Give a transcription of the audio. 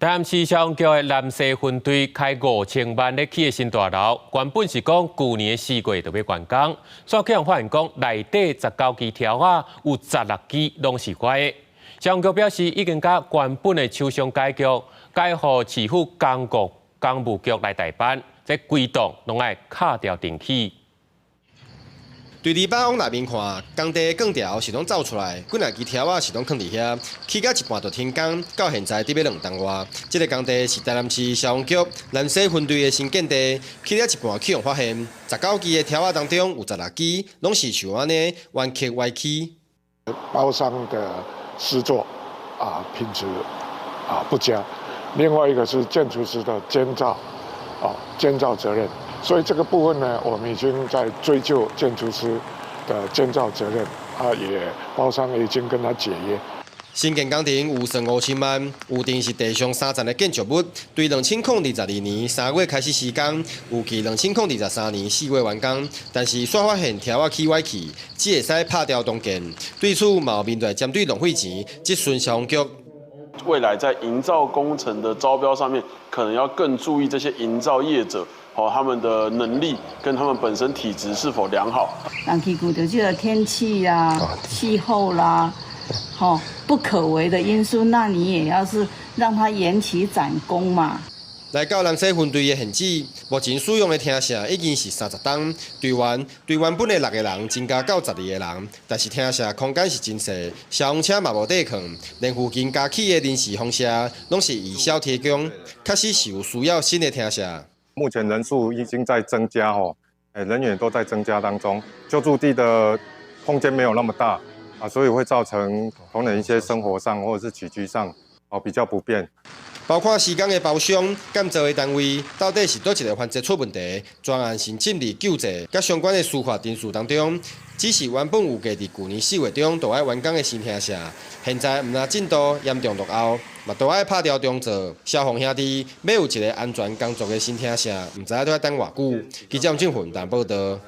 台南市消防局的南西分队开5000万的起的新大楼，原本是讲去年4月就要完工，所以气象发现讲内底19支条啊，有16支拢是坏的。消防局表示，已经甲原本的厂商改局，改互市府工务局来代办，这规栋拢爱卡掉电器。 对篱笆往内面看，工地钢条是拢走出来，几若支条啊是拢放伫遐，起到一半就停工，到现在得要2栋外。这个工地是台南市消防局南西分队的新建地，起了一半气象发现，19支的条啊当中有16支拢是像安尼弯曲歪曲。包商的施作品质不佳，另外一个是建筑师的监造责任。 所以这个部分呢，我们已经在追究建筑师的监造责任，也包商已经跟他解约。新建工程有算5000万，预定是地上3层的建筑物，对2022年3月开始施工，预计2023年4月完工。但是煞发现条啊起歪去，只会使拍掉当建。对此，嘛有面对针对浪费钱，质询消防局。 未来在营造工程的招标上面，可能要更注意这些营造业者他们的能力跟他们本身体质是否良好。人去顾到这个天气啦、气候啦，不可为的因素，那你也要是让它延期展工嘛。 来到南西分队的现址，目前使用的厅舍已经是30栋，对原本的6个人增加到12个人，但是厅舍空间是真细，消防车嘛无地放，连附近加起的临时风舍拢是以小提供，确实是有需要新的厅舍。目前人数已经在增加人员都在增加当中，救助地的空间没有那么大所以会造成同仁一些生活上或者是起居上比较不便。 包括施工的包商、建造的单位，到底是倒一个环节出问题？专案申请伫救济，甲相关的司法程序当中，只是原本有计伫去年4月中就爱完工的新厅舍，现在毋但进度严重落后，嘛都爱拍掉重做。消防兄弟要有一个安全工作的新厅舍，毋知要等偌久。记者郑云淡报道。